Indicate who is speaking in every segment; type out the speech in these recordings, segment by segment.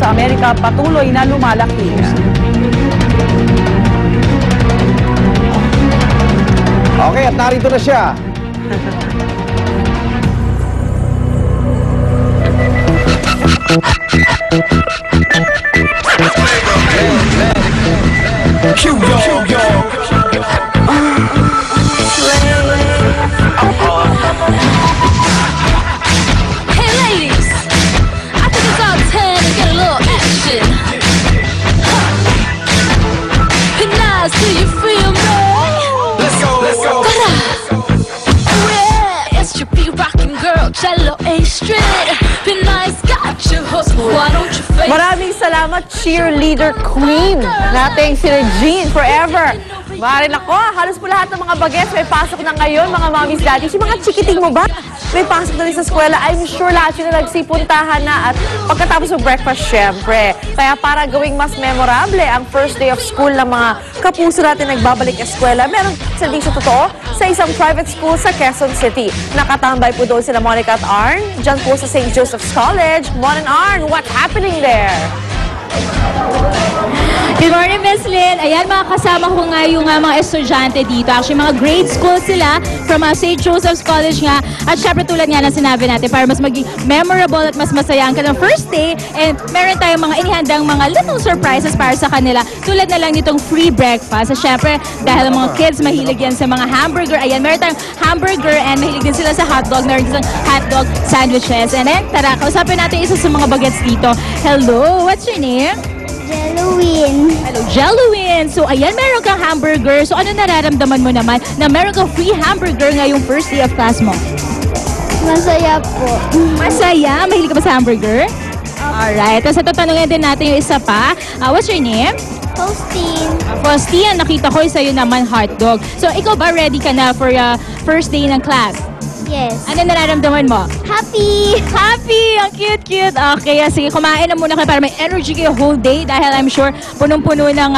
Speaker 1: sa Amerika patuloy na lumalaki.
Speaker 2: Okay, at narito na siya.
Speaker 3: Hey ladies, I think it's our time to get a little action. Be nice, do you feel me? Let's go, let's go. Oh yeah, it's your big rockin' girl, Jello A Street. Be nice, got your hook. Why don't you face?
Speaker 1: Maraming salamat, cheerleader queen nating si Regine forever. Maaaring ako, halos po lahat ng mga bagets may pasok na ngayon, mga mommies, daddies. Yung mga chikiting mo ba? May pasok na rin sa eskwela. I'm sure lahat yun na nagsipuntahan na at pagkatapos ng breakfast, syempre. Kaya para gawing mas memorable ang first day of school ng mga kapuso natin nagbabalik eskwela, meron sa di sa totoo sa isang private school sa Quezon City. Nakatambay po doon sila Monica at Arn, dyan po sa St. Joseph's College. Mon and Arn, what's happening there?
Speaker 4: Good morning, Miss Lynn. Ayan, mga kasama ko nga yung mga estudyante dito. Actually, mga grade school sila from St. Joseph's College nga. At syempre, tulad nga ng sinabi natin, para mas maging memorable at mas masaya ang kanilang first day. And meron tayong mga inihandang mga little surprises para sa kanila. Tulad na lang nitong free breakfast. At syempre, dahil ang mga kids mahilig yan sa mga hamburger. Ayan, meron tayong hamburger and mahilig din sila sa hotdog. Meron din hotdog sandwiches. And then, tara, kausapin natin isa sa mga bagets dito. Hello, what's your name?
Speaker 5: Jellowin.
Speaker 4: Hello, Jellowin. So, ayan, meron kang hamburger. So, ano nararamdaman mo naman na meron kang free hamburger ngayong first day of class mo?
Speaker 5: Masaya po.
Speaker 4: Masaya? Mahilig ka ba sa hamburger? Alright. Tapos, tatanungin din natin yung isa pa. What's your name?
Speaker 5: Faustine.
Speaker 4: Faustine, nakita ko sa'yo naman hotdog. So, ikaw ba ready ka na for first day ng class?
Speaker 5: Yes.
Speaker 4: Ano nararamdaman mo?
Speaker 5: Happy.
Speaker 4: Happy! Ang cute-cute! Okay, sige, kumain na muna kayo para may energy kayo whole day dahil I'm sure punong-puno ng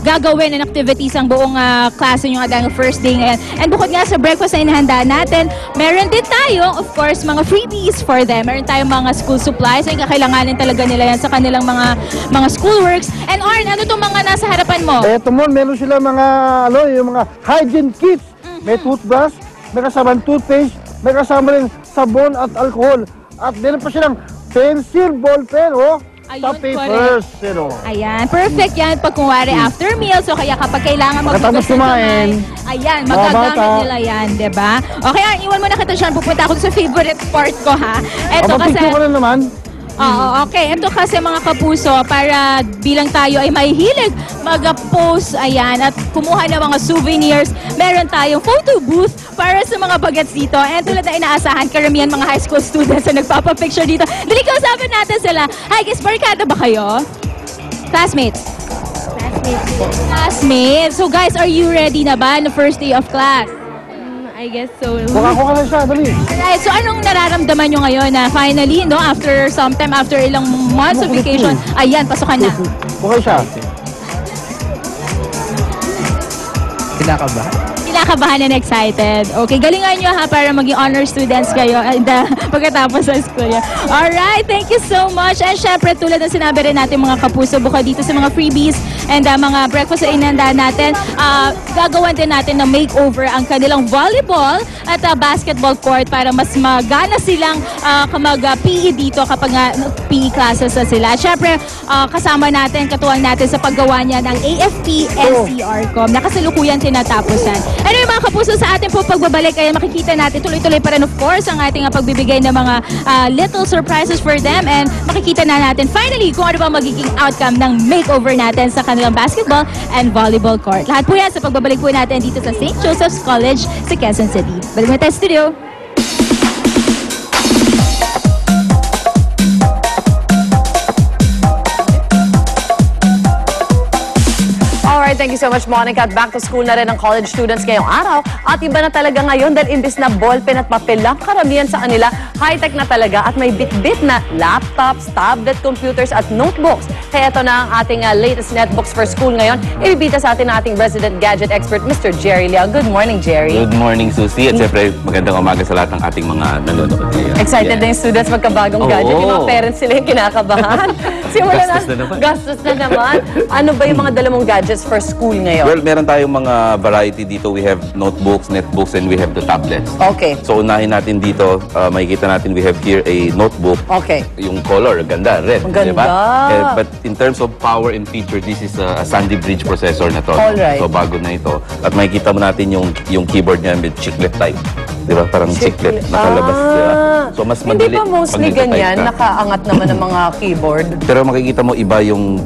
Speaker 4: gagawin and activities ang buong klase nyo dahil first day ngayon. And bukod nga sa breakfast na inahanda natin, meron din tayo, of course, mga freebies for them. Meron tayong mga school supplies ay kakailanganin talaga nila yan sa kanilang mga schoolworks. And Arn, ano itong mga nasa harapan mo?
Speaker 6: Eto mo, meron sila mga, yung mga hygiene kits. May toothbrush, may kasamang toothpaste, may kasama rin sabon at alcohol. At meron pa silang pencil, ballpen, sa papers.
Speaker 4: Ayan, perfect yan pag kunwari after meal. So kaya kapag kailangan
Speaker 6: Pagkatapos kumain,
Speaker 4: ayan, magagamit nila yan, diba? Okay, iwan mo na kita dyan. Pupunta ako sa favorite part ko, ha? Eto kasi...
Speaker 6: Mapapicture ko na naman.
Speaker 4: Oo, okay. Ito kasi mga kapuso, para bilang tayo ay mahihilig mag-post, ayan, at kumuha ng mga souvenirs, meron tayong photo booth para sa mga bagets dito. And tulad na inaasahan, karamihan mga high school students na nagpapapicture dito. Dali, kausapin natin sila. Hi guys, barkada ba kayo? Classmates? Classmates. So guys, are you ready na ba na first day of class?
Speaker 5: I guess so.
Speaker 6: Kuha na siya, dali.
Speaker 4: Alright, so anong nararamdaman nyo ngayon na finally, no, after ilang months of vacation, ayan, pasukan na.
Speaker 6: Kuha siya.
Speaker 4: Kinakabahan and excited. Okay, galingan nyo ha para maging honor students kayo pagkatapos sa school nyo. Alright, thank you so much. And syempre, tulad ng sinabi rin natin mga kapuso, bukod dito sa mga freebies and mga breakfast na inanda natin, gagawan din natin ng makeover ang kanilang volleyball at basketball court para mas magana silang mag-PE dito kapag PE classes na sila. Syempre, kasama natin, katuwang natin sa paggawa niya ng AFP-NCR-Com na kasalukuyan tinatapos yan. Anyway mga kapuso, sa ating po pagbabalik ay makikita natin tuloy-tuloy pa rin of course ang ating pagbibigay ng mga little surprises for them and makikita na natin finally kung ano ba magiging outcome ng makeover natin sa kanilang basketball and volleyball court. Lahat po yan sa pagbabalik po natin dito sa St. Joseph's College sa Quezon City. Balik mo tayo sa studio.
Speaker 1: Alright, thank you you so much, Monica. At back to school na rin ang college students ngayong araw. At iba na talaga ngayon dahil imbis na ballpen at papel lang, karamihan sa kanila, high-tech na talaga at may bit-bit na laptops, tablet, computers at notebooks. Kaya ito na ang ating latest netbooks for school ngayon. Ibibita sa atin ang ating resident gadget expert, Mr. Jerry Liao. Good morning, Jerry.
Speaker 7: Good morning, Susie. At siyempre, magandang umaga sa lahat ng ating mga nanonood ngayon.
Speaker 1: Excited na yung students magkabagong gadget. Yung mga parents sila yung kinakabahan.
Speaker 7: Gastos na naman.
Speaker 1: Gastos na naman. Ano ba yung mga dala mong gadgets for school ngayon?
Speaker 7: Well, meron tayong mga variety dito. We have notebooks, netbooks, and we have the tablets.
Speaker 1: Okay.
Speaker 7: So, unahin natin dito, makikita natin we have here a notebook.
Speaker 1: Okay.
Speaker 7: Yung color, ganda, red.
Speaker 1: Ang ganda.
Speaker 7: Diba? But in terms of power and feature, this is a Sandy Bridge processor na to.
Speaker 1: Alright.
Speaker 7: So, bago na ito. At makikita mo natin yung keyboard niya with chiclet type. Diba? Parang chiclet nakalabas. Diba? So, mas madali.
Speaker 1: Hindi pa mostly
Speaker 7: pag nagtatype
Speaker 1: ganyan,
Speaker 7: ka.
Speaker 1: nakaangat naman ang mga keyboard.
Speaker 7: Pero makikita mo iba yung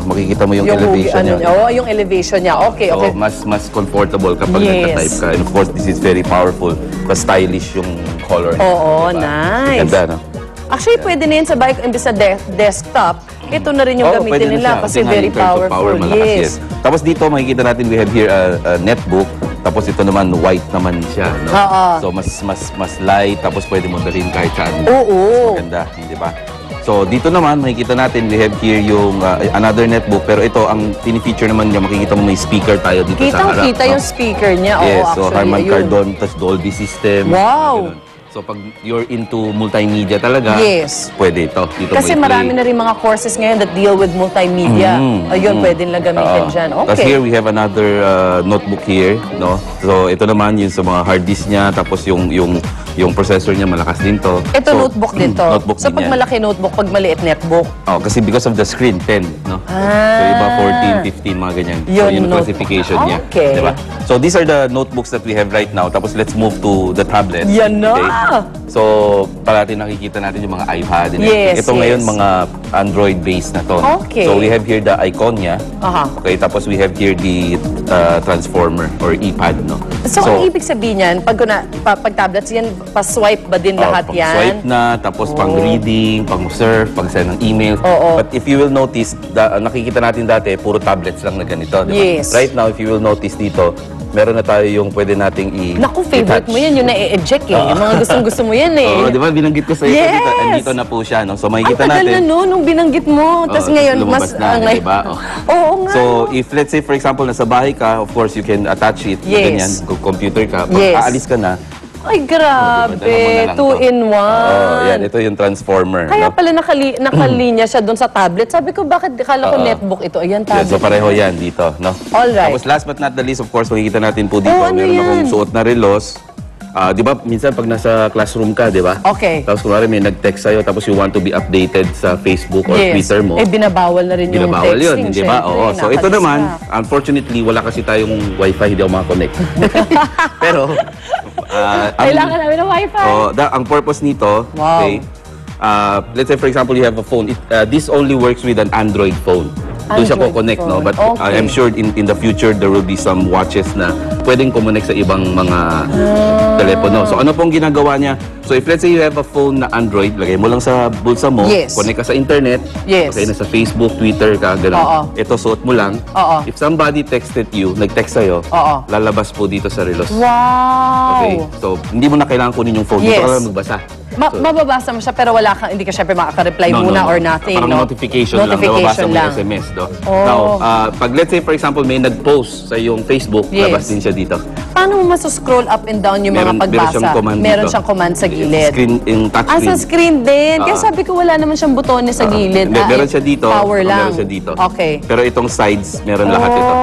Speaker 7: makikita mo yung elevation niya.
Speaker 1: Yung elevation niya. Okay,
Speaker 7: So,
Speaker 1: okay.
Speaker 7: mas comfortable kapag
Speaker 1: Yes.
Speaker 7: nagta-type ka. And of course, this is very powerful. Mas stylish yung color niya.
Speaker 1: Oo,
Speaker 7: Diba?
Speaker 1: nice.
Speaker 7: Ganda, no?
Speaker 1: Actually, pwede na yun sa bike imbis sa desktop. Ito na rin yung
Speaker 7: Oo, pwede
Speaker 1: gamitin
Speaker 7: na
Speaker 1: nila
Speaker 7: siya.
Speaker 1: kasi
Speaker 7: Kasi nga,
Speaker 1: very
Speaker 7: in terms of
Speaker 1: powerful.
Speaker 7: power, malakas
Speaker 1: Yes.
Speaker 7: yan. Tapos dito, makikita natin, we have here a netbook. Tapos ito naman, white naman siya. No?
Speaker 1: Oo.
Speaker 7: So, mas light. Tapos pwede mo dalhin kahit saan.
Speaker 1: Oo.
Speaker 7: Mas maganda, di ba? So, dito naman, makikita natin, we have here yung another netbook. Pero ito, ang pinifeature naman niya, makikita mo may speaker tayo dito sa harap.
Speaker 1: Kitang-kita
Speaker 7: no?
Speaker 1: yung speaker niya.
Speaker 7: Yes,
Speaker 1: Oo,
Speaker 7: so
Speaker 1: actually,
Speaker 7: Harman
Speaker 1: ayun.
Speaker 7: Kardon, tas Dolby System.
Speaker 1: Wow!
Speaker 7: ganun. So pag you're into multimedia talaga,
Speaker 1: Yes.
Speaker 7: pwede ito. Dito
Speaker 1: Kasi
Speaker 7: mo i-play.
Speaker 1: marami na rin mga courses ngayon that deal with multimedia. Ayun, pwede nila gamitin dyan.
Speaker 7: Tapos
Speaker 1: Okay.
Speaker 7: here we have another notebook here, no? So ito naman yung sa mga hard disk niya, tapos yung processor niya malakas din to.
Speaker 1: Ito
Speaker 7: So,
Speaker 1: notebook din to.
Speaker 7: Notebook
Speaker 1: So
Speaker 7: din
Speaker 1: pag
Speaker 7: yan.
Speaker 1: malaki notebook, pag maliit netbook.
Speaker 7: Oh, kasi because of the screen, 10, no? So iba 14, 15, mga ganyan. So
Speaker 1: Yun,
Speaker 7: yung
Speaker 1: notebook.
Speaker 7: classification niya.
Speaker 1: Okay.
Speaker 7: Diba? So these are the notebooks that we have right now. Tapos let's move to the tablet.
Speaker 1: Yan na!
Speaker 7: So, parati nakikita natin yung mga iPad. And
Speaker 1: Yes,
Speaker 7: ito ngayon,
Speaker 1: yes.
Speaker 7: mga Android-based na to.
Speaker 1: Okay.
Speaker 7: So, we have here the icon niya.
Speaker 1: Aha.
Speaker 7: Okay, tapos we have here the transformer or iPad, no?
Speaker 1: So, ang ibig sabihin yan, pag tablets yan, pa-swipe ba din lahat
Speaker 7: pang
Speaker 1: yan?
Speaker 7: swipe na, tapos pang reading, pang surf, pang send ng email.
Speaker 1: Oo.
Speaker 7: But if you will notice, nakikita natin dati, puro tablets lang na ganito. Diba?
Speaker 1: Yes.
Speaker 7: Right now, if you will notice dito, meron na tayo yung pwede nating
Speaker 1: Naku, favorite
Speaker 7: i-touch.
Speaker 1: mo yan, yung na-eject eh. Yung mga gustong-gusto mo yan eh.
Speaker 7: Oo, di ba? Binanggit ko sa iyo.
Speaker 1: Yes!
Speaker 7: Andito na po siya, no? So,
Speaker 1: Ang
Speaker 7: makikita
Speaker 1: tagal
Speaker 7: natin.
Speaker 1: na no, nung binanggit mo. Tapos
Speaker 7: Oo,
Speaker 1: ngayon,
Speaker 7: lumabas
Speaker 1: mas...
Speaker 7: na,
Speaker 1: ngayon-
Speaker 7: diba?
Speaker 1: Oo nga.
Speaker 7: So, if let's say, for example, nasa bahay ka, of course, you can attach it.
Speaker 1: Yes.
Speaker 7: Ganyan, kung computer ka. Pag
Speaker 1: Yes.
Speaker 7: aalis ka na,
Speaker 1: Ay,
Speaker 7: diba, dala mo na
Speaker 1: grabe.
Speaker 7: lang to.
Speaker 1: 2-in-1.
Speaker 7: yan, ito yung transformer.
Speaker 1: Kaya
Speaker 7: no?
Speaker 1: pala nakalinya siya doon sa tablet. Sabi ko, bakit kala ko
Speaker 7: Oo.
Speaker 1: netbook ito? Ayan,
Speaker 7: Yeah,
Speaker 1: tablet.
Speaker 7: so, pareho yan dito, no?
Speaker 1: Alright.
Speaker 7: Tapos, last but not the least, of course, makikita natin po dito.
Speaker 1: Oh, ano
Speaker 7: meron
Speaker 1: yan?
Speaker 7: akong suot na relos. Di ba, minsan pag nasa classroom ka, di ba?
Speaker 1: Okay.
Speaker 7: Tapos, kunwari may nag-text sa'yo, tapos you want to be updated sa Facebook or
Speaker 1: Yes.
Speaker 7: Twitter mo.
Speaker 1: Eh, binabawal na rin yung
Speaker 7: Binabawal
Speaker 1: texting.
Speaker 7: yun, di ba?
Speaker 1: syempre.
Speaker 7: Oo. So ito
Speaker 1: Nakadistract.
Speaker 7: naman, unfortunately, wala kasi tayong wifi, hindi ako makakonect. Pero,
Speaker 1: Kailangan namin ng wifi.
Speaker 7: ang purpose nito,
Speaker 1: Wow.
Speaker 7: okay, let's say for example, you have a phone. This only works with an Android phone. Doon siya
Speaker 1: Android
Speaker 7: ko-connect, no?
Speaker 1: phone.
Speaker 7: But
Speaker 1: Okay.
Speaker 7: I'm sure in the future, there will be some watches na pwedeng kumonect sa ibang mga telepono. So ano pong ginagawa niya? So if let's say you have a phone na Android, lagay mo lang sa bulsa mo,
Speaker 1: Yes.
Speaker 7: connect ka sa internet,
Speaker 1: Yes.
Speaker 7: okay, nasa Facebook, Twitter ka,
Speaker 1: Oo.
Speaker 7: gano'n. Ito, suot mo lang.
Speaker 1: Oo.
Speaker 7: If somebody texted you, nag-text sa'yo,
Speaker 1: Oo.
Speaker 7: lalabas po dito sa relos.
Speaker 1: Wow.
Speaker 7: Okay? So, hindi mo na kailangan kunin yung phone.
Speaker 1: Yes.
Speaker 7: Dito ka lang magbasa.
Speaker 1: Mababasa mo siya pero hindi ka syempre makaka-reply muna or nothing,
Speaker 7: Parang
Speaker 1: no?
Speaker 7: notification lang. Nababasa mo yung SMS, no?
Speaker 1: Oh.
Speaker 7: Now, pag let's say, for example, may nag-post sa iyong Facebook,
Speaker 1: Yes.
Speaker 7: labas din siya dito.
Speaker 1: Paano mo masuscroll up and down yung mga pagbasa?
Speaker 7: Meron siyang command
Speaker 1: Meron
Speaker 7: dito.
Speaker 1: siyang command sa gilid.
Speaker 7: Yung touch
Speaker 1: Ah, sa screen din. Kaya
Speaker 7: Ah.
Speaker 1: sabi ko wala naman siyang butones sa gilid.
Speaker 7: Hindi, meron siya dito.
Speaker 1: Power lang.
Speaker 7: Meron siya dito.
Speaker 1: Okay.
Speaker 7: Pero itong sides, meron lahat ito.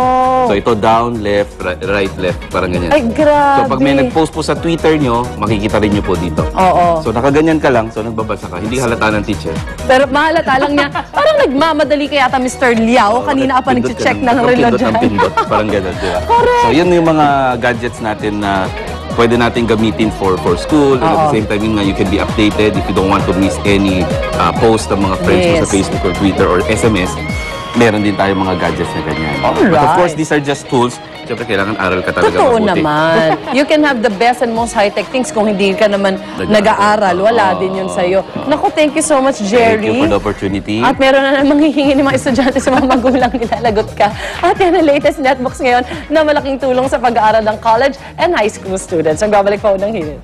Speaker 7: So ito down, left, right, left, parang ganyan.
Speaker 1: Ay, grabe.
Speaker 7: So pag may nag-post po sa Twitter nyo, makikita rin nyo po dito.
Speaker 1: Oo.
Speaker 7: So nakaganyan ka lang, so nagbabasa ka. Hindi halata ng teacher.
Speaker 1: Pero mahalata lang niya. Parang nagmamadali kaya ata Mr. Liao. Kanina ka pa
Speaker 7: Pindot
Speaker 1: nag-check
Speaker 7: ka
Speaker 1: ng relo
Speaker 7: pindot
Speaker 1: dyan.
Speaker 7: ng pindot. Parang ganun, di ba?
Speaker 1: Correct.
Speaker 7: So yun yung mga gadgets natin na pwede natin gamitin for school. And at the same time, yun nga, you can be updated if you don't want to miss any post ng mga friends mo sa
Speaker 1: Yes.
Speaker 7: Facebook or Twitter or SMS. Meron din tayo mga gadgets na ganyan. But of
Speaker 1: Alright.
Speaker 7: course, these are just tools. Siyempre, kailangan aral ka talaga
Speaker 1: Totoo
Speaker 7: mabuti.
Speaker 1: naman. You can have the best and most high-tech things kung hindi ka naman nag-aaral. Wala din yun sa'yo. Naku, thank you so much, Jerry.
Speaker 7: Thank you for the opportunity.
Speaker 1: At meron na namang hihingi ng mga estudyante sa mga magulang nila. Lagot ka. At yan ang latest netbooks ngayon na malaking tulong sa pag-aaral ng college and high school students. Ang babalik pa unang hirit.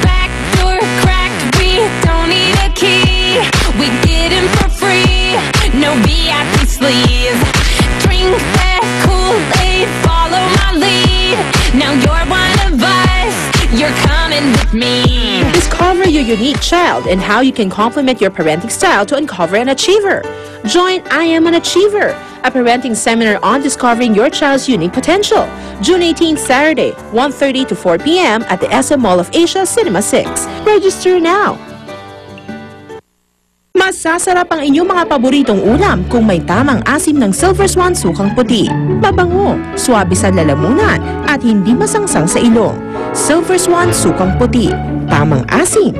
Speaker 3: Backdoor cracked, we don't need a key. We get in for free, no VIP sleeves. Drink that Kool-Aid, follow my lead. Now you're one of us, you're coming with me.
Speaker 8: Discover your unique child and how you can complement your parenting style to uncover an achiever. Join I Am an Achiever, a parenting seminar on discovering your child's unique potential. June 18th, Saturday, 1:30 to 4 p.m. at the SM Mall of Asia, Cinema 6. Register now! Masasarap ang inyong mga paboritong ulam kung may tamang asim ng Silver Swan sukang puti. Mabango, swabe sa lalamunan, at hindi masangsang sa ilong. Silver Swan sukang puti. Tamang asim.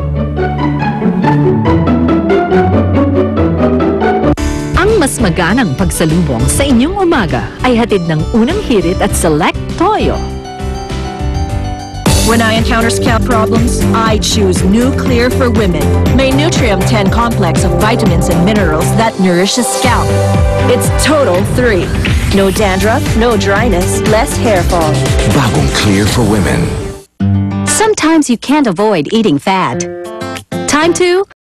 Speaker 9: Ang mas maganang pagsalubong sa inyong umaga ay hatid ng unang hirit at Select Toyo. When I encounter scalp problems, I choose New Clear for Women. May Nutrium 10 complex of vitamins and minerals that nourishes scalp. It's Total 3. No dandruff, no dryness, less hair fall.
Speaker 10: Bagong Clear for Women.
Speaker 9: Sometimes you can't avoid eating fat. Time to